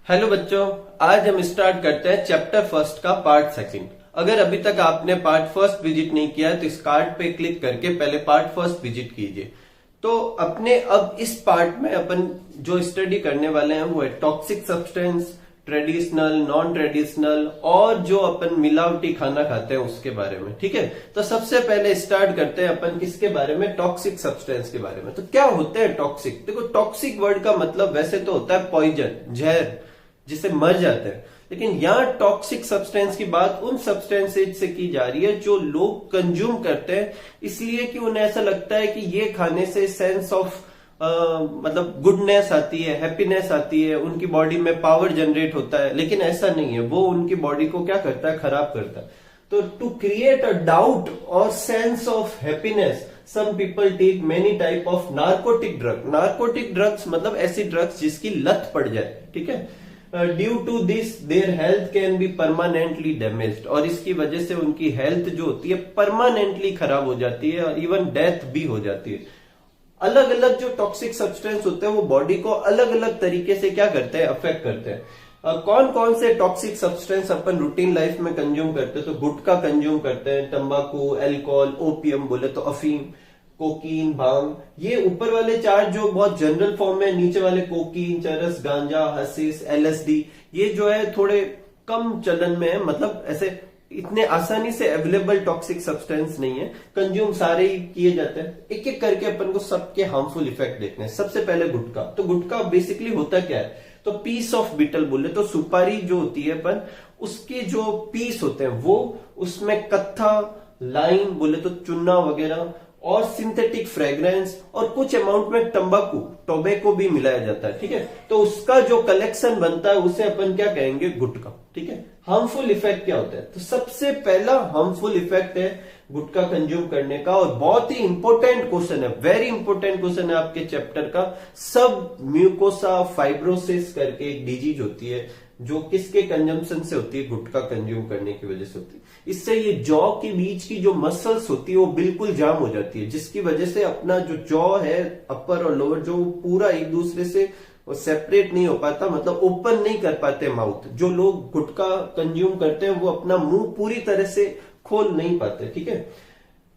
Hello बच्चों, आज हम स्टार्ट करते हैं चैप्टर फर्स्ट का पार्ट सेकंड। अगर अभी तक आपने पार्ट फर्स्ट विजिट नहीं किया है तो इस कार्ड पे क्लिक करके पहले पार्ट फर्स्ट विजिट कीजिए। तो अपने अब इस पार्ट में अपन जो स्टडी करने वाले हैं वो है toxic substance, traditional, non traditional और जो अपन मिलावटी खाना खाते हैं उसके बारे में। ठीक है, तो सबसे पहले स्टार्ट करते हैं अपन किसके बारे में, टॉक्सिक सब्सटेंस के बारे में। तो क्या होते हैं टॉक्सिक? देखो, टॉक्सिक वर्ड का मतलब वैसे तो होता है पॉइजन, जहर, जिसे मर जाते हैं। लेकिन यहाँ टॉक्सिक सब्सटेंस की बात उन सब्सटेंसेज से की जा रही है जो लोग कंज्यूम करते हैं इसलिए कि उन्हें ऐसा लगता है कि ये खाने से सेंस ऑफ मतलब गुडनेस आती है, हैप्पीनेस आती है, उनकी बॉडी में पावर जनरेट होता है। लेकिन ऐसा नहीं है, वो उनकी बॉडी को क्या करता है, खराब करता है। तो टू क्रिएट अ डाउट और sense of happiness some people take many type of narcotic drug. Narcotic drugs मतलब ऐसी ड्रग्स जिसकी लत पड़ जाए। ठीक है, due to this their health can be permanently damaged, और इसकी वजह से उनकी हेल्थ जो होती है परमानेंटली खराब हो जाती है और इवन डेथ भी हो जाती है। अलग अलग जो टॉक्सिक सब्सटेंस होते हैं वो बॉडी को अलग अलग तरीके से क्या करते हैं, अफेक्ट करते हैं। कौन कौन से टॉक्सिक सब्सटेंस अपन रूटीन लाइफ में कंज्यूम करते हैं? तो गुटखा कंज्यूम करते हैं, तंबाकू, अल्कोहल, ओपियम बोले तो अफीम, कोकीन, भांग। ये ऊपर वाले चार जो बहुत जनरल फॉर्म में, नीचे वाले कोकीन, चरस, गांजा, हशीश, एलएसडी, ये जो है थोड़े कम चलन में है, मतलब ऐसे इतने आसानी से अवेलेबल टॉक्सिक सब्सटेंस नहीं है, कंज्यूम सारे ही किए जाते हैं। एक एक करके अपन को सबके हार्मफुल इफेक्ट देखने हैं। सबसे पहले गुटखा। तो गुटखा बेसिकली होता क्या है? तो पीस ऑफ बीटल बोले तो सुपारी जो होती है अपन, उसके जो पीस होते हैं वो, उसमें कत्था, लाइम बोले तो चुन्ना वगैरह, और सिंथेटिक फ्रेग्रेंस और कुछ अमाउंट में तंबाकू, टोबैको भी मिलाया जाता है। ठीक है, तो उसका जो कलेक्शन बनता है उसे अपन क्या कहेंगे, गुटखा। ठीक है, हार्मफुल इफेक्ट क्या होता है? तो सबसे पहला हार्मफुल इफेक्ट है गुटखा कंज्यूम करने का, और बहुत ही इंपॉर्टेंट क्वेश्चन है, वेरी इंपॉर्टेंट क्वेश्चन है आपके चैप्टर का। सब म्यूकोसा फाइब्रोसिस करके एक डिजीज होती है जो किसके कंजम्पशन से होती है, गुटखा कंज्यूम करने की वजह से होती है। इससे ये जॉ के बीच की जो मसल्स होती है वो बिल्कुल जाम हो जाती है, जिसकी वजह से अपना जो जॉ है, अपर और लोअर, जो पूरा एक दूसरे से सेपरेट नहीं हो पाता, मतलब ओपन नहीं कर पाते माउथ। जो लोग गुटखा कंज्यूम करते हैं वो अपना मुंह पूरी तरह से खोल नहीं पाते। ठीक है,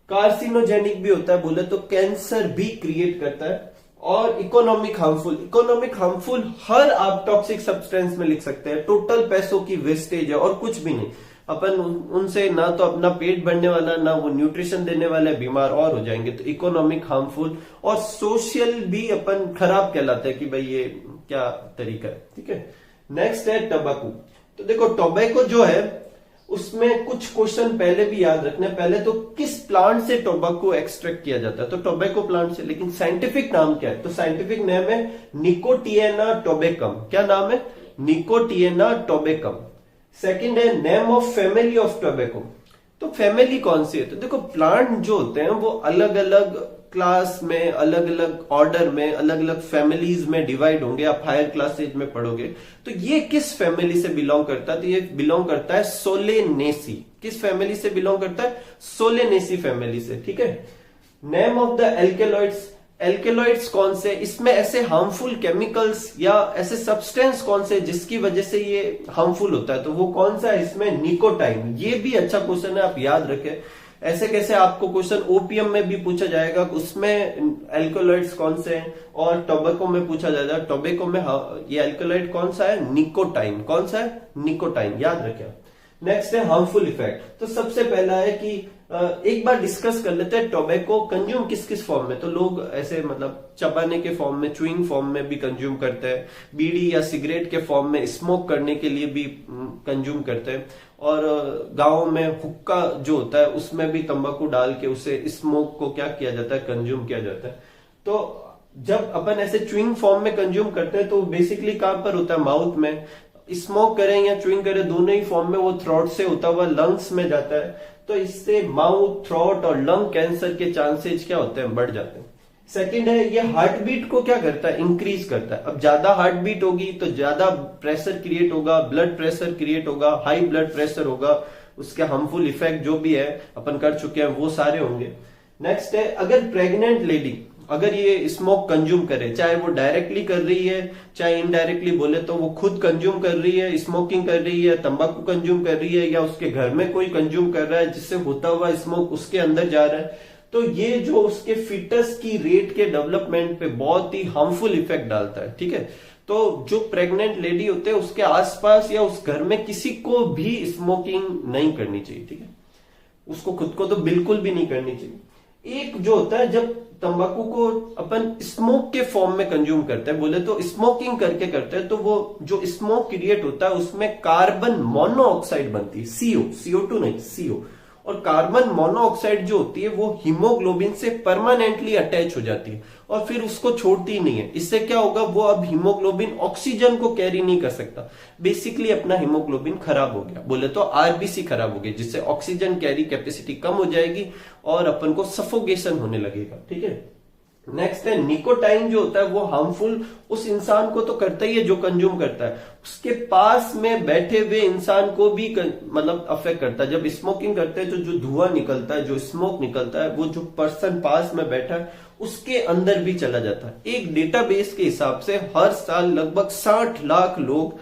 कार्सिनोजेनिक भी होता है, बोले तो कैंसर भी क्रिएट करता है। और इकोनॉमिक हार्मफुल। इकोनॉमिक हार्मफुल हर आप टॉक्सिक सब्सटेंस में लिख सकते हैं। टोटल पैसों की वेस्टेज है और कुछ भी नहीं। अपन उनसे ना तो अपना पेट भरने वाला, ना वो न्यूट्रिशन देने वाले, बीमार और हो जाएंगे। तो इकोनॉमिक हार्मफुल और सोशल भी अपन खराब कहलाते हैं कि भाई ये क्या तरीका है। ठीक है, नेक्स्ट है टोबैको। तो देखो, टोबैको जो है उसमें कुछ क्वेश्चन पहले भी याद रखने। पहले तो किस प्लांट से टोबैको एक्सट्रैक्ट किया जाता है? तो टोबैको प्लांट से। लेकिन साइंटिफिक नाम क्या है? तो साइंटिफिक नेम है निकोटिएना टोबैकम। क्या नाम है? निकोटिएना टोबैकम। सेकंड है name of family of tobacco. तो फैमिली कौन सी है? तो देखो, प्लांट जो होते हैं वो अलग अलग क्लास में, अलग अलग ऑर्डर में, अलग अलग फैमिलीज में डिवाइड होंगे। आप हायर क्लासेज में पढ़ोगे। तो ये किस फैमिली से बिलोंग करता है? तो ये बिलोंग करता है सोलेनेसी। किस फैमिली से बिलोंग करता है? सोलेनेसी फैमिली से। ठीक है, name of the alkaloids. Alkaloids कौन से? इसमें ऐसे हार्मफुल केमिकल्स या ऐसे सब्सटेंस कौन से जिसकी वजह से ये हार्मफुल होता है? तो वो कौन सा है? इसमें निकोटाइन। ये भी अच्छा क्वेश्चन है, आप याद रखें। ऐसे कैसे आपको क्वेश्चन ओपियम में भी पूछा जाएगा, उसमें एल्कोलॉइड्स कौन से हैं, और टोबैको में पूछा जाएगा, टोबैको में ये एल्कोलॉइड कौन सा है? निकोटाइन। कौन सा है? निकोटाइन। याद रखें। नेक्स्ट है हार्मफुल इफेक्ट। तो सबसे पहला है कि एक बार डिस्कस कर लेते हैं टोबैको कंज्यूम किस किस फॉर्म में। तो लोग ऐसे मतलब चबाने के फॉर्म में, च्युइंग फॉर्म में भी कंज्यूम करते हैं, बीड़ी या सिगरेट के फॉर्म में, स्मोक करने के लिए भी कंज्यूम करते हैं, और गाँव में हुक्का जो होता है उसमें भी तंबाकू डाल के उसे स्मोक को क्या किया जाता है, कंज्यूम किया जाता है। तो जब अपन ऐसे च्युइंग फॉर्म में कंज्यूम करते हैं तो बेसिकली कहां पर होता है? माउथ में। स्मोक करें या च्युइंग करें, दोनों ही फॉर्म में वो थ्रोट से होता हुआ लंग्स में जाता है। तो इससे माउथ, थ्रोट और लंग कैंसर के चांसेस क्या होते हैं? बढ़ जाते हैं। सेकंड है, ये हार्ट बीट को क्या करता है? इंक्रीज करता है। अब ज्यादा हार्ट बीट होगी तो ज्यादा प्रेशर क्रिएट होगा, ब्लड प्रेशर क्रिएट होगा, हाई ब्लड प्रेशर होगा, उसके हार्मफुल इफेक्ट जो भी है अपन कर चुके हैं वो सारे होंगे। नेक्स्ट है, अगर प्रेग्नेंट लेडी अगर ये स्मोक कंज्यूम करे, चाहे वो डायरेक्टली कर रही है चाहे इनडायरेक्टली, बोले तो वो खुद कंज्यूम कर रही है, स्मोकिंग कर रही है, तंबाकू कंज्यूम कर रही है, या उसके घर में कोई कंज्यूम कर रहा है जिससे होता हुआ स्मोक उसके अंदर जा रहा है, तो ये जो उसके फिटस की रेट के डेवलपमेंट पे बहुत ही हार्मफुल इफेक्ट डालता है। ठीक है, तो जो प्रेग्नेंट लेडी होते हैं उसके आसपास या उस घर में किसी को भी स्मोकिंग नहीं करनी चाहिए। ठीक है, उसको खुद को तो बिल्कुल भी नहीं करनी चाहिए। एक जो होता है, जब तंबाकू को अपन स्मोक के फॉर्म में कंज्यूम करते हैं, बोले तो स्मोकिंग करके करते हैं, तो वो जो स्मोक क्रिएट होता है उसमें कार्बन मोनोऑक्साइड बनती है, CO2 नहीं, CO। और कार्बन मोनोऑक्साइड जो होती है वो हीमोग्लोबिन से परमानेंटली अटैच हो जाती है और फिर उसको छोड़ती ही नहीं है। इससे क्या होगा, वो अब हीमोग्लोबिन ऑक्सीजन को कैरी नहीं कर सकता, बेसिकली अपना हीमोग्लोबिन खराब हो गया, बोले तो आरबीसी खराब हो गई, जिससे ऑक्सीजन कैरी कैपेसिटी कम हो जाएगी और अपन को सफोकेशन होने लगेगा। ठीक है, नेक्स्ट है निकोटाइन, जो होता है वो हार्मफुल उस इंसान को तो करता ही है जो कंज्यूम करता है, उसके पास में बैठे हुए इंसान को भी मतलब अफेक्ट करता है। जब स्मोकिंग करते हैं तो जो धुआं निकलता है, जो स्मोक निकलता है, वो जो पर्सन पास में बैठा है उसके अंदर भी चला जाता है। एक डेटाबेस के हिसाब से हर साल लगभग 60 लाख लोग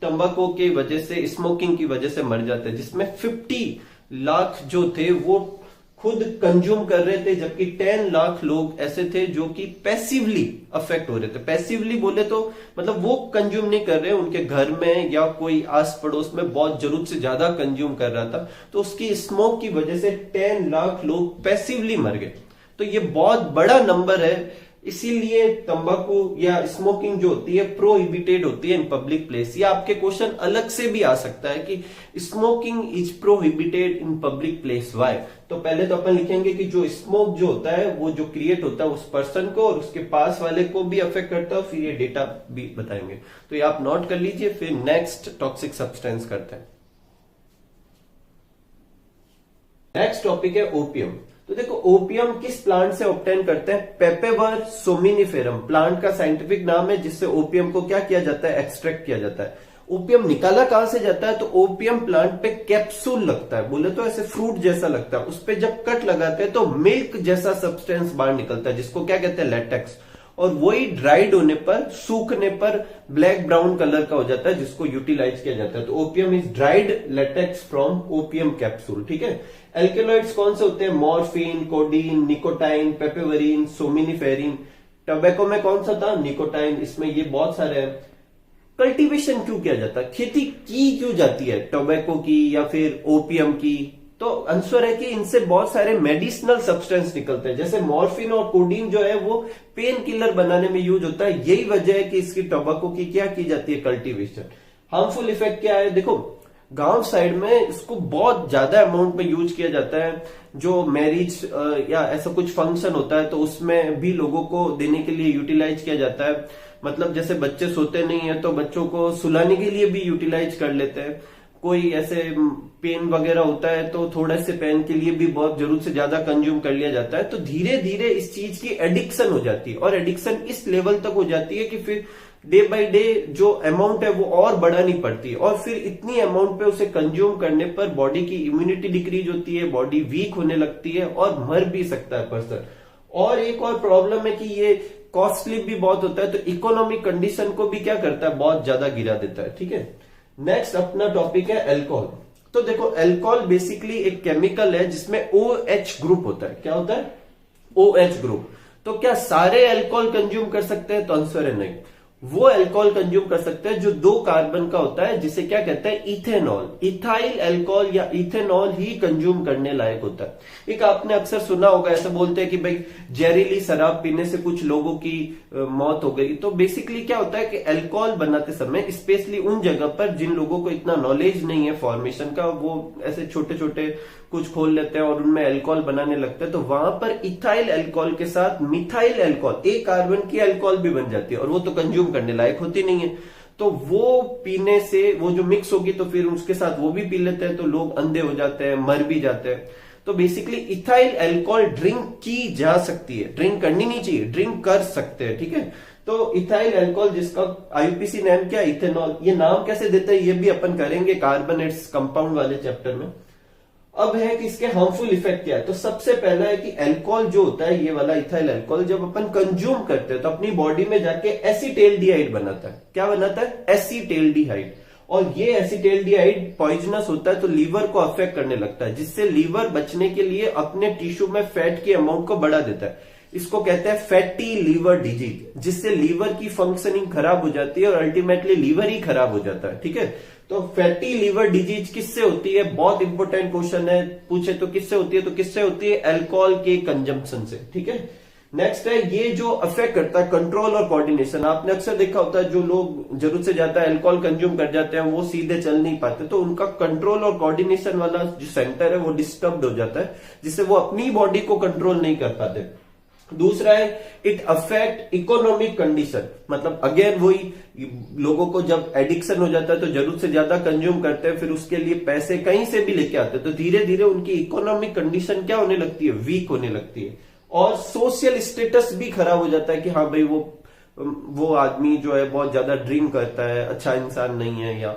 तंबाकू की वजह से, स्मोकिंग की वजह से मर जाते हैं, जिसमें 50 लाख जो थे वो खुद कंज्यूम कर रहे थे, जबकि 10 लाख लोग ऐसे थे जो कि पैसिवली अफेक्ट हो रहे थे। पैसिवली बोले तो मतलब वो कंज्यूम नहीं कर रहे, उनके घर में या कोई आस पड़ोस में बहुत जरूरत से ज्यादा कंज्यूम कर रहा था, तो उसकी स्मोक की वजह से 10 लाख लोग पैसिवली मर गए। तो ये बहुत बड़ा नंबर है, इसीलिए तंबाकू या स्मोकिंग जो होती है प्रोहिबिटेड होती है इन पब्लिक प्लेस। या आपके क्वेश्चन अलग से भी आ सकता है कि smoking is prohibited in public place, why? तो पहले तो अपन लिखेंगे कि जो स्मोक जो होता है वो जो क्रिएट होता है उस पर्सन को और उसके पास वाले को भी अफेक्ट करता है, फिर ये डेटा भी बताएंगे, तो ये आप नोट कर लीजिए। फिर नेक्स्ट टॉक्सिक सब्सटेंस करते हैं। नेक्स्ट टॉपिक है ओपियम। तो देखो ओपियम किस प्लांट से ऑब्टेन करते हैं? पेपेवर सोमिनिफेरम प्लांट का साइंटिफिक नाम है, जिससे ओपियम को क्या किया जाता है, एक्सट्रैक्ट किया जाता है। ओपियम निकाला कहां से जाता है? तो ओपियम प्लांट पे कैप्सूल लगता है, बोले तो ऐसे फ्रूट जैसा लगता है, उस पे जब कट लगाते हैं तो मिल्क जैसा सब्सटेंस बाहर निकलता है, जिसको क्या कहते हैं, लेटेक्स। और वही ड्राइड होने पर, सूखने पर ब्लैक ब्राउन कलर का हो जाता है, जिसको यूटिलाइज किया जाता है। तो opium is dried latex from opium capsule. ठीक है, एल्केलॉइड्स कौन से होते हैं? Morphine, codeine, nicotine, papaverine, somniferine. Tobacco में कौन सा था? निकोटाइन। इसमें ये बहुत सारे हैं। कल्टीवेशन क्यों किया जाता है, खेती की क्यों जाती है टोबैको की या फिर ओपियम की? तो आंसर है कि इनसे बहुत सारे मेडिसिनल सब्सटेंस निकलते हैं, जैसे मॉर्फिन और कोडीन जो है वो पेन किलर बनाने में यूज होता है। यही वजह है कि इसकी टोबैको की क्या की जाती है, कल्टीवेशन। हार्मफुल इफेक्ट क्या है? देखो गांव साइड में इसको बहुत ज्यादा अमाउंट में यूज किया जाता है, जो मैरिज या ऐसा कुछ फंक्शन होता है तो उसमें भी लोगों को देने के लिए यूटिलाइज किया जाता है। मतलब जैसे बच्चे सोते नहीं है तो बच्चों को सुलाने के लिए भी यूटिलाइज कर लेते हैं। कोई ऐसे पेन वगैरह होता है तो थोड़े से पेन के लिए भी बहुत जरूरत से ज्यादा कंज्यूम कर लिया जाता है। तो धीरे धीरे इस चीज की एडिक्शन हो जाती है और एडिक्शन इस लेवल तक हो जाती है कि फिर डे बाय डे जो अमाउंट है वो और बढ़ानी पड़ती है, और फिर इतनी अमाउंट पे उसे कंज्यूम करने पर बॉडी की इम्यूनिटी डिक्रीज होती है, बॉडी वीक होने लगती है और मर भी सकता है पर्सन। और एक और प्रॉब्लम है कि ये कॉस्टली भी बहुत होता है, तो इकोनॉमिक कंडीशन को भी क्या करता है, बहुत ज्यादा गिरा देता है। ठीक है, नेक्स्ट अपना टॉपिक है अल्कोहल। तो देखो अल्कोहल बेसिकली एक केमिकल है जिसमें OH ग्रुप होता है। क्या होता है? OH group. तो क्या सारे अल्कोहल कंज्यूम कर सकते हैं? तो आंसर है नहीं। वो अल्कोहल कंज्यूम कर सकते हैं जो 2 कार्बन का होता है, जिसे क्या कहते हैं, इथेनॉल। इथाइल अल्कोहल या इथेनॉल ही कंज्यूम करने लायक होता है। एक आपने अक्सर सुना होगा, ऐसा बोलते हैं कि भाई जहरीली शराब पीने से कुछ लोगों की मौत हो गई। तो बेसिकली क्या होता है कि अल्कोहल बनाते समय, स्पेशली उन जगह पर जिन लोगों को इतना नॉलेज नहीं है फॉर्मेशन का, वो ऐसे छोटे छोटे कुछ खोल लेते हैं और उनमें अल्कोहल बनाने लगते हैं, तो वहां पर इथाइल अल्कोहल के साथ मिथाइल अल्कोहल, एक कार्बन की अल्कोहल भी बन जाती है और वो तो कंज्यूम करने लायक होती नहीं है। तो वो पीने से वो जो मिक्स होगी तो फिर उसके साथ वो भी पी लेते हैं, तो लोग अंधे हो जाते हैं, मर भी जाते हैं। तो बेसिकली इथाइल अल्कोहल ड्रिंक की जा सकती है, ड्रिंक करनी नहीं चाहिए, ड्रिंक कर सकते हैं। ठीक है, तो इथाइल अल्कोहल जिसका IUPAC नेम क्या, इथेनॉल। ये नाम कैसे देते हैं ये भी अपन करेंगे कार्बोनेट्स कंपाउंड वाले चैप्टर में। अब है कि इसके हार्मफुल इफेक्ट क्या है। तो सबसे पहला है कि अल्कोहल जो होता है, ये वाला इथाइल अल्कोहल, जब अपन कंज्यूम करते हैं तो अपनी बॉडी में जाके एसीटेल्डिहाइड बनाता है। क्या बनाता है? एसीटेल्डिहाइड। और ये एसीटेल्डिहाइड पॉइजनस होता है, तो लीवर को अफेक्ट करने लगता है, जिससे लीवर बचने के लिए अपने टिश्यू में फैट की अमाउंट को बढ़ा देता है। इसको कहते हैं फैटी लीवर डिजीज, जिससे लीवर की फंक्शनिंग खराब हो जाती है और अल्टीमेटली लीवर ही खराब हो जाता है। ठीक है, तो फैटी लीवर डिजीज किससे होती है? बहुत इंपॉर्टेंट क्वेश्चन है, पूछे तो किससे होती है, तो किससे होती है? अल्कोहल के कंजम्पशन से। ठीक है, नेक्स्ट है ये जो अफेक्ट करता है कंट्रोल और कोऑर्डिनेशन। आपने अक्सर देखा होता है जो लोग जरूरत से ज्यादा अल्कोहल कंज्यूम कर जाते हैं वो सीधे चल नहीं पाते, तो उनका कंट्रोल और कोऑर्डिनेशन वाला जो सेंटर है वो डिस्टर्ब हो जाता है, जिससे वो अपनी बॉडी को कंट्रोल नहीं कर पाते। दूसरा है इट अफेक्ट इकोनॉमिक कंडीशन, मतलब अगेन वही, लोगों को जब एडिक्शन हो जाता है तो जरूरत से ज्यादा कंज्यूम करते हैं, फिर उसके लिए पैसे कहीं से भी लेके आते हैं, तो धीरे धीरे उनकी इकोनॉमिक कंडीशन क्या होने लगती है? वीक होने लगती है। और सोशल स्टेटस भी खराब हो जाता है कि हाँ भाई वो आदमी जो है बहुत ज्यादा ड्रिंक करता है, अच्छा इंसान नहीं है। या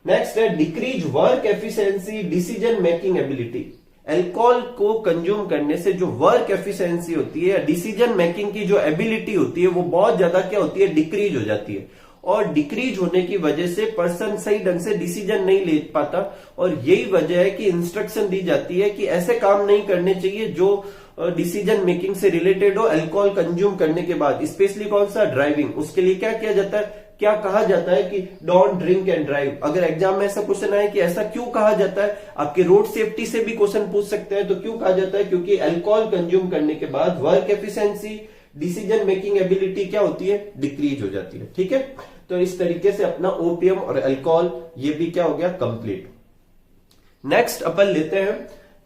नेक्स्ट है decrease work efficiency, decision making ability. Alcohol को कंज्यूम करने से जो वर्क एफिशिएंसी होती है, डिसीजन मेकिंग की जो एबिलिटी होती है, वो बहुत ज्यादा क्या होती है? डिक्रीज हो जाती है। और डिक्रीज होने की वजह से पर्सन सही ढंग से डिसीजन नहीं ले पाता, और यही वजह है कि इंस्ट्रक्शन दी जाती है कि ऐसे काम नहीं करने चाहिए जो डिसीजन मेकिंग से रिलेटेड हो अल्कोहल कंज्यूम करने के बाद। स्पेशली कौन सा? ड्राइविंग। उसके लिए क्या किया जाता है? क्या कहा जाता है कि डोंट ड्रिंक एंड ड्राइव। अगर एग्जाम में ऐसा क्वेश्चन आए कि ऐसा क्यों कहा जाता है, आपके रोड सेफ्टी से भी क्वेश्चन पूछ सकते हैं, तो क्यों कहा जाता है? क्योंकि अल्कोहल कंज्यूम करने के बाद work efficiency, decision making ability क्या होती है? डिक्रीज हो जाती है। ठीक है, तो इस तरीके से अपना ओपीएम और अल्कोहल ये भी क्या हो गया? कंप्लीट। नेक्स्ट अपन लेते हैं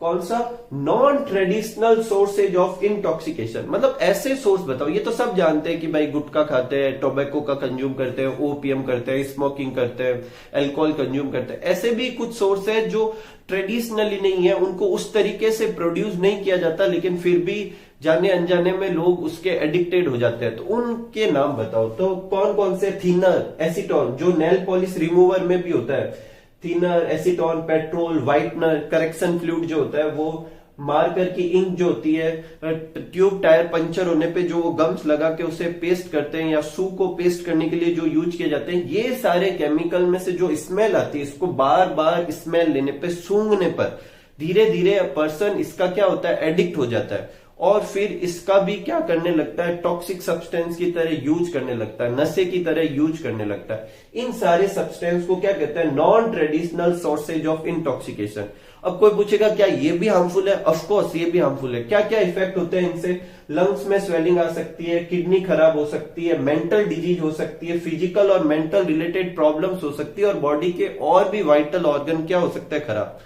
कौन सा? Non traditional sources of intoxication. मतलब ऐसे सोर्स बताओ, ये तो सब जानते हैं कि भाई गुटखा खाते हैं, टोबैको का कंज्यूम करते हैं, ओपीएम करते हैं, स्मोकिंग करते हैं, अल्कोहल कंज्यूम करते हैं। ऐसे भी कुछ सोर्स है जो ट्रेडिशनली नहीं है, उनको उस तरीके से प्रोड्यूस नहीं किया जाता, लेकिन फिर भी जाने अनजाने में लोग उसके एडिक्टेड हो जाते हैं, तो उनके नाम बताओ। तो कौन कौन से? थिनर, एसीटोन, जो नेल पॉलिश रिमूवर में भी होता है, thinner, acetone, petrol, whitener, correction fluid जो होता है, वो मार्कर की इंक जो होती है, ट्यूब टायर पंचर होने पे जो वो गम्स लगा के उसे पेस्ट करते हैं, या शू को पेस्ट करने के लिए जो यूज किए जाते हैं, ये सारे केमिकल में से जो स्मेल आती है, इसको बार बार स्मेल लेने पे, सूंघने पर धीरे धीरे पर्सन इसका क्या होता है? एडिक्ट हो जाता है, और फिर इसका भी क्या करने लगता है? टॉक्सिक सब्सटेंस की तरह यूज करने लगता है, नशे की तरह यूज करने लगता है। इन सारे सब्सटेंस को क्या कहते हैं? Non traditional sources of intoxication. अब कोई पूछेगा क्या ये भी हार्मफुल है? ऑफ कोर्स ये भी हार्मफुल है। क्या क्या इफेक्ट होते हैं इनसे? लंग्स में स्वेलिंग आ सकती है, किडनी खराब हो सकती है, मेंटल डिजीज हो सकती है, फिजिकल और मेंटल रिलेटेड प्रॉब्लम्स हो सकती है, और बॉडी के और भी वाइटल ऑर्गन क्या हो सकता है? खराब।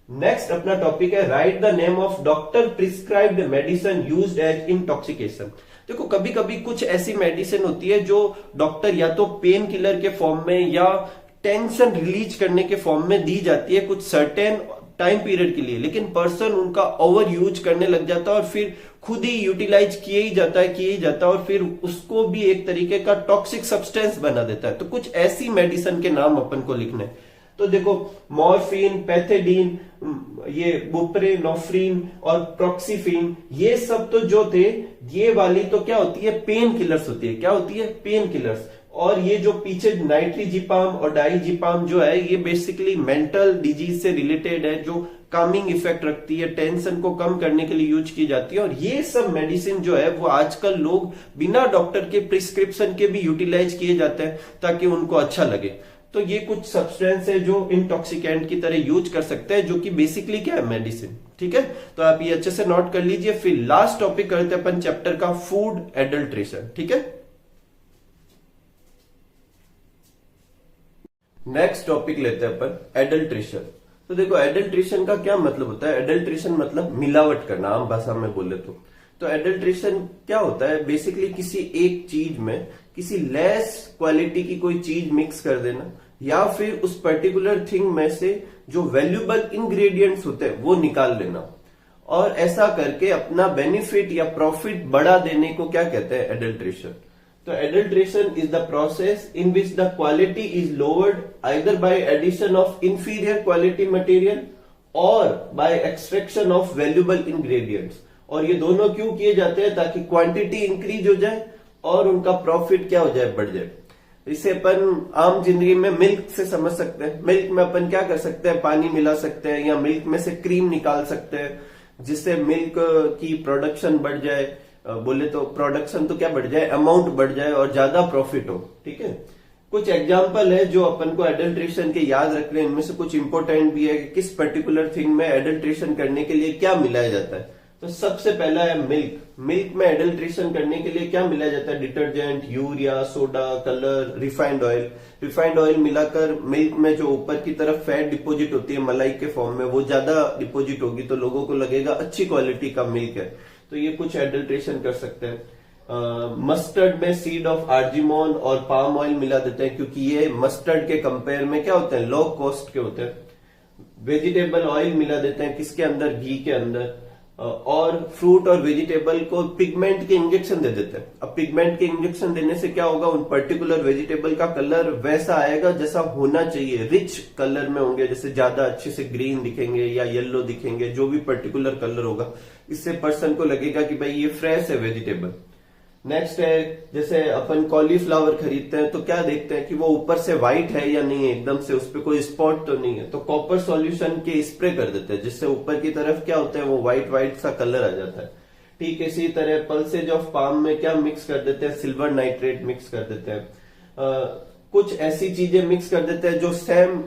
नेक्स्ट अपना टॉपिक है write the name of doctor prescribed medicine used as intoxication. देखो कभी कभी कुछ ऐसी मेडिसिन होती है जो डॉक्टर या तो पेन किलर के फॉर्म में या टेंशन रिलीज करने के फॉर्म में दी जाती है कुछ सर्टेन टाइम पीरियड के लिए, लेकिन पर्सन उनका ओवर यूज करने लग जाता है और फिर खुद ही यूटिलाइज किए ही जाता है और फिर उसको भी एक तरीके का टॉक्सिक सब्सटेंस बना देता है। तो कुछ ऐसी मेडिसिन के नाम अपन को लिखने, तो देखो मॉर्फिन, पैथेडीन, ये बुप्रेनोफ्रिन और प्रोक्सीफिन, ये सब तो जो थे, ये वाली तो क्या होती है? पेन किलर्स होती है। क्या होती है? Pain killers. और ये जो पीछे नाइट्रीजिपाम और डाइजिपाम जो है, ये बेसिकली मेंटल डिजीज से रिलेटेड है, जो कामिंग इफेक्ट रखती है, टेंशन को कम करने के लिए यूज की जाती है। और ये सब मेडिसिन जो है वो आजकल लोग बिना डॉक्टर के प्रिस्क्रिप्शन के भी यूटिलाइज किए जाते हैं ताकि उनको अच्छा लगे। तो ये कुछ सब्सटेंस है जो इंटॉक्सिकेंट की तरह यूज कर सकते हैं, जो कि बेसिकली क्या है? मेडिसिन। ठीक है, तो आप ये अच्छे से नोट कर लीजिए। फिर लास्ट टॉपिक करते हैं अपन चैप्टर का, फूड एडल्ट्रेशन। ठीक है, नेक्स्ट टॉपिक लेते हैं अपन एडल्ट्रेशन। तो देखो एडल्ट्रेशन का क्या मतलब होता है? एडल्ट्रेशन मतलब मिलावट करना, आम भाषा में बोले तो एडल्ट्रेशन क्या होता है? बेसिकली किसी एक चीज में किसी लेस क्वालिटी की कोई चीज मिक्स कर देना, या फिर उस पर्टिकुलर थिंग में से जो वैल्यूएबल इंग्रेडिएंट्स होते हैं वो निकाल लेना, और ऐसा करके अपना बेनिफिट या प्रॉफिट बढ़ा देने को क्या कहते हैं? एडल्ट्रेशन। तो adulteration is the process in which the quality is lowered either by addition of inferior quality material और by extraction of valuable ingredients. और ये दोनों क्यों किए जाते हैं? ताकि क्वांटिटी इंक्रीज हो जाए और उनका प्रॉफिट क्या हो जाए, बढ़ जाए। इसे अपन आम जिंदगी में मिल्क से समझ सकते हैं। मिल्क में अपन क्या कर सकते हैं, पानी मिला सकते हैं या मिल्क में से क्रीम निकाल सकते हैं, जिससे मिल्क की प्रोडक्शन बढ़ जाए। बोले तो प्रोडक्शन तो क्या बढ़ जाए, अमाउंट बढ़ जाए और ज्यादा प्रॉफिट हो। ठीक है, कुछ एग्जाम्पल है जो अपन को एडल्ट्रेशन के याद रखने, इनमें से कुछ इंपॉर्टेंट भी है कि किस पर्टिकुलर थिंग में एडल्ट्रेशन करने के लिए क्या मिलाया जाता है। तो सबसे पहला है मिल्क। मिल्क में एडल्ट्रेशन करने के लिए क्या मिलाया जाता है? Detergent, urea, soda, colour, refined oil. Refined oil मिलाकर मिल्क में जो ऊपर की तरफ फैट डिपोजिट होती है मलाई के फॉर्म में, वो ज्यादा डिपोजिट होगी तो लोगों को लगेगा अच्छी क्वालिटी का मिल्क है। तो ये कुछ एडल्ट्रेशन कर सकते हैं। मस्टर्ड में सीड ऑफ आर्जिमोन और पाम ऑयल मिला देते हैं, क्योंकि ये मस्टर्ड के कंपेयर में क्या होते हैं, लो कॉस्ट के होते हैं। वेजिटेबल ऑयल मिला देते हैं, किसके अंदर, घी के अंदर। और फ्रूट और वेजिटेबल को पिगमेंट के इंजेक्शन दे देते हैं। अब पिगमेंट के इंजेक्शन देने से क्या होगा, उन पर्टिकुलर वेजिटेबल का कलर वैसा आएगा जैसा होना चाहिए, रिच कलर में होंगे, जैसे ज्यादा अच्छे से ग्रीन दिखेंगे या येलो दिखेंगे, जो भी पर्टिकुलर कलर होगा। इससे पर्सन को लगेगा कि भाई ये फ्रेश है वेजिटेबल। नेक्स्ट है, जैसे अपन कॉलीफ्लावर खरीदते हैं तो क्या देखते हैं कि वो ऊपर से व्हाइट है या नहीं है, एकदम से उस पर कोई स्पॉट तो नहीं है, तो कॉपर सॉल्यूशन के स्प्रे कर देते हैं, जिससे ऊपर की तरफ क्या होता है, वो व्हाइट व्हाइट सा कलर आ जाता है। ठीक इसी तरह पल्सेज ऑफ पाम में क्या मिक्स कर देते हैं, सिल्वर नाइट्रेट मिक्स कर देते हैं। कुछ ऐसी चीजें मिक्स कर देते हैं जो सेम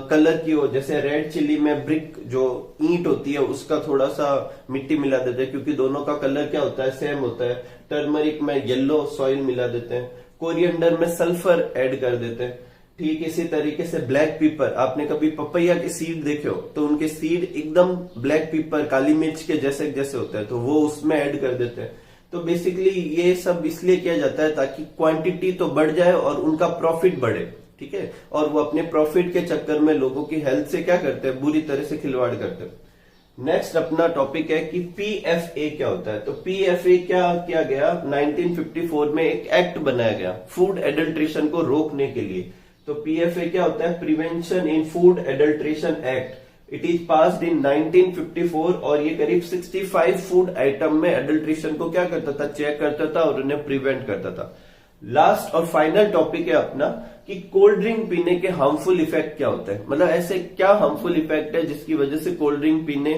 कलर की हो, जैसे रेड चिली में ब्रिक जो ईंट होती है उसका थोड़ा सा मिट्टी मिला देते हैं, क्योंकि दोनों का कलर क्या होता है, सेम होता है। टर्मरिक में येलो सॉइल मिला देते हैं। कोरिएंडर में सल्फर ऐड कर देते हैं। ठीक इसी तरीके से ब्लैक पेपर, आपने कभी पपैया के सीड देखे हो तो उनके सीड एकदम ब्लैक पेपर, काली मिर्च के जैसे जैसे होता है, तो वो उसमें ऐड कर देते हैं। तो बेसिकली ये सब इसलिए किया जाता है ताकि क्वांटिटी तो बढ़ जाए और उनका प्रॉफिट बढ़े। ठीक है, और वो अपने प्रॉफिट के चक्कर में लोगों की हेल्थ से क्या करते हैं, बुरी तरह से खिलवाड़ करते हैं। नेक्स्ट अपना टॉपिक है कि पीएफए क्या होता है। तो पीएफए क्या किया गया, 1954 में एक एक्ट बनाया गया फूड एडल्ट्रेशन को रोकने के लिए। तो पीएफए क्या होता है, prevention in food adulteration act. It is passed in 1954 और ये करीब 65 फूड आइटम में एडल्ट्रेशन को क्या करता था, चेक करता था और उन्हें प्रिवेंट करता था। लास्ट और फाइनल टॉपिक है अपना कि कोल्ड ड्रिंक पीने के हार्मफुल इफेक्ट क्या होते हैं, मतलब ऐसे क्या हार्मफुल इफेक्ट है जिसकी वजह से कोल्ड ड्रिंक पीने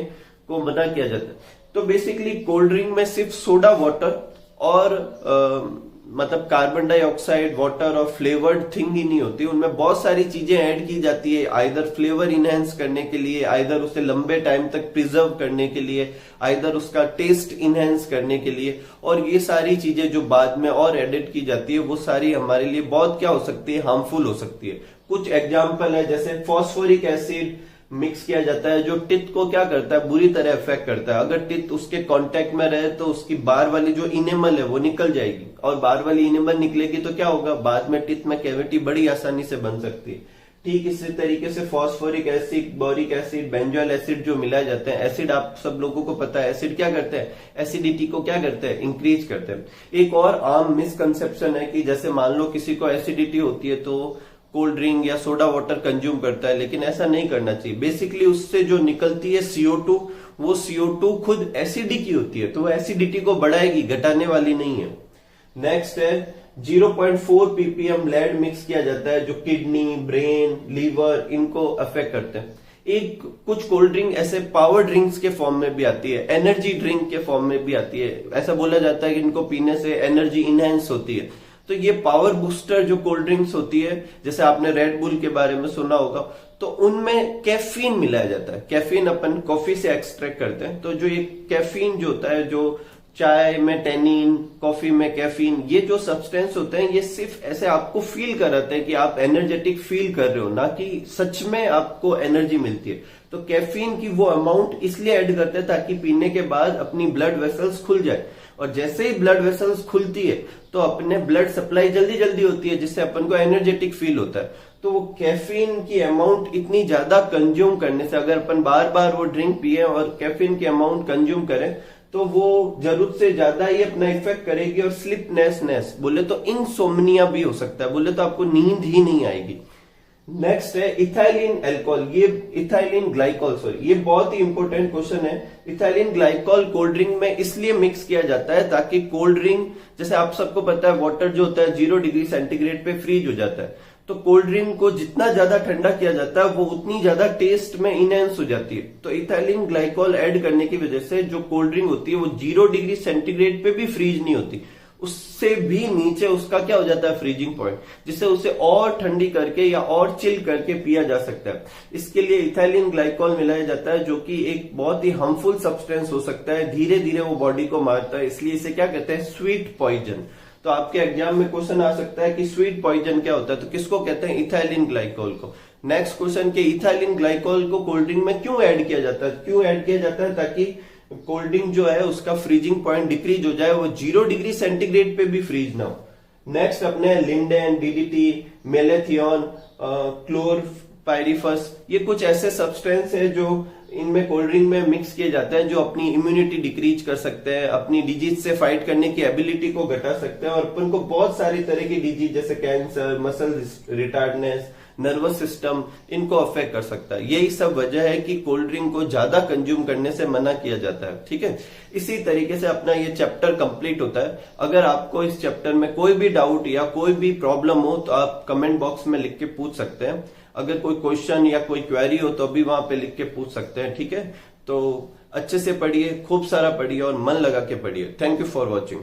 को मना किया जाता है। तो बेसिकली कोल्ड ड्रिंक में सिर्फ सोडा वाटर और मतलब कार्बन डाइऑक्साइड, वाटर और फ्लेवर्ड थिंग ही नहीं होती, उनमें बहुत सारी चीजें ऐड की जाती है, आइदर फ्लेवर इनहेंस करने के लिए, आइदर उसे लंबे टाइम तक प्रिजर्व करने के लिए, आइदर उसका टेस्ट इनहेंस करने के लिए। और ये सारी चीजें जो बाद में और एडिट की जाती है वो सारी हमारे लिए बहुत क्या हो सकती है, हार्मफुल हो सकती है। कुछ एग्जाम्पल है, जैसे फॉस्फोरिक एसिड मिक्स किया जाता है जो टिथ को क्या करता है, बुरी तरह इफेक्ट करता है। अगर टिथ उसके कांटेक्ट में रहे तो उसकी बाहर वाली जो इनेमल है वो निकल जाएगी, और बाहर वाली इनेमल निकलेगी तो क्या होगा, बाद में टिथ में कैविटी बड़ी आसानी से बन सकती है। ठीक इसी तरीके से phosphoric acid, boric acid, benzoyl acid जो मिलाए जाते हैं, एसिड आप सब लोगों को पता है, एसिड क्या करते हैं, एसिडिटी को क्या करते हैं, इंक्रीज करते हैं। एक और आम मिसकंसेप्शन है कि जैसे मान लो किसी को एसिडिटी होती है तो कोल्ड ड्रिंक या सोडा वाटर कंज्यूम करता है, लेकिन ऐसा नहीं करना चाहिए। बेसिकली उससे जो निकलती है CO2, वो CO2 खुद एसिडिटी होती है, तो वो एसिडिटी को बढ़ाएगी, घटाने वाली नहीं है। नेक्स्ट है 0.4 ppm लेड मिक्स किया जाता है जो किडनी, ब्रेन, लीवर इनको अफेक्ट करते हैं। एक कुछ कोल्ड ड्रिंक ऐसे पावर ड्रिंक्स के फॉर्म में भी आती है, एनर्जी ड्रिंक के फॉर्म में भी आती है। ऐसा बोला जाता है कि इनको पीने से एनर्जी इनहेंस होती है। तो ये पावर बूस्टर जो कोल्ड ड्रिंक्स होती है, जैसे आपने रेड बुल के बारे में सुना होगा, तो उनमें कैफीन मिलाया जाता है। कैफीन अपन कॉफी से एक्सट्रैक्ट करते हैं, तो जो ये कैफीन जो होता है, जो चाय में टेनिन, कॉफी में कैफीन, ये जो सब्सटेंस होते हैं ये सिर्फ ऐसे आपको फील कराते हैं कि आप एनर्जेटिक फील कर रहे हो, ना कि सच में आपको एनर्जी मिलती है। तो कैफीन की वो अमाउंट इसलिए ऐड करते हैं ताकि पीने के बाद अपनी ब्लड वेसल्स खुल जाए, और जैसे ही ब्लड वेसल्स खुलती है तो अपने ब्लड सप्लाई जल्दी जल्दी होती है, जिससे अपन को एनर्जेटिक फील होता है। तो वो कैफीन की अमाउंट इतनी ज्यादा कंज्यूम करने से, अगर अपन बार बार वो ड्रिंक पिए और कैफीन की अमाउंट कंज्यूम करें, तो वो जरूरत से ज्यादा ही अपना इफेक्ट करेगी और स्लीपनेसनेस, बोले तो इंसोम्निया भी हो सकता है, बोले तो आपको नींद ही नहीं आएगी। नेक्स्ट है इथाइलिन अल्कोहल, ये इथाइलिन ग्लाइकॉल, सॉरी, ये बहुत ही इंपॉर्टेंट क्वेश्चन है। इथाइलिन ग्लाइकॉल कोल्ड ड्रिंक में इसलिए मिक्स किया जाता है ताकि कोल्ड ड्रिंक, जैसे आप सबको पता है वाटर जो होता है 0 डिग्री सेंटीग्रेड पे फ्रीज हो जाता है, तो कोल्ड ड्रिंक को जितना ज्यादा ठंडा किया जाता है वो उतनी ज्यादा टेस्ट में इनहेंस हो जाती है। तो इथाइलिन ग्लाइकॉल ऐड करने की वजह से जो कोल्ड ड्रिंक होती है वो 0 डिग्री सेंटीग्रेड पे भी फ्रीज नहीं होती, उससे भी नीचे उसका क्या हो जाता है फ्रीजिंग पॉइंट, जिससे उसे और ठंडी करके या और चिल करके पिया जा सकता है। इसके लिए इथाइलिन ग्लाइकॉल मिलाया जाता है, जो कि एक बहुत ही हार्मफुल सब्सटेंस हो सकता है, धीरे धीरे वो बॉडी को मारता है, इसलिए इसे क्या कहते हैं, स्वीट पॉइजन। तो आपके एग्जाम में क्वेश्चन आ सकता है कि स्वीट पॉइजन क्या होता है, तो किसको कहते हैं, इथाइलिन ग्लाइकॉल को। नेक्स्ट क्वेश्चन के इथाइलिन ग्लाइकॉल को कोल्ड ड्रिंक में क्यों ऐड किया जाता है, क्यों ऐड किया जाता है, ताकि कोल्ड ड्रिंक जो है उसका फ्रीजिंग पॉइंट डिक्रीज हो जाए, वो 0 डिग्री सेंटीग्रेड पे भी फ्रीज ना हो। नेक्स्ट अपने लिंडेन, डीडीटी, मेलेथियन, क्लोरपाइरिफस, ये कुछ ऐसे सब्सटेंस है जो इनमें कोल्ड ड्रिंक में मिक्स किए जाते हैं, जो अपनी इम्यूनिटी डिक्रीज कर सकते हैं, अपनी डिजीज से फाइट करने की एबिलिटी को घटा सकते हैं, और अपन को बहुत सारी तरह की डिजीज जैसे cancer, muscle retardness, nervous system, इनको अफेक्ट कर सकता है। यही सब वजह है कि कोल्ड ड्रिंक को ज्यादा कंज्यूम करने से मना किया जाता है। ठीक है, इसी तरीके से अपना ये चैप्टर कंप्लीट होता है। अगर आपको इस चैप्टर में कोई भी डाउट या कोई भी प्रॉब्लम हो तो आप कमेंट बॉक्स में लिख के पूछ सकते हैं। अगर कोई क्वेश्चन या कोई क्वेरी हो तो भी वहां पे लिख के पूछ सकते हैं। ठीक है, तो अच्छे से पढ़िए, खूब सारा पढ़िए और मन लगा के पढ़िए। Thank you for watching.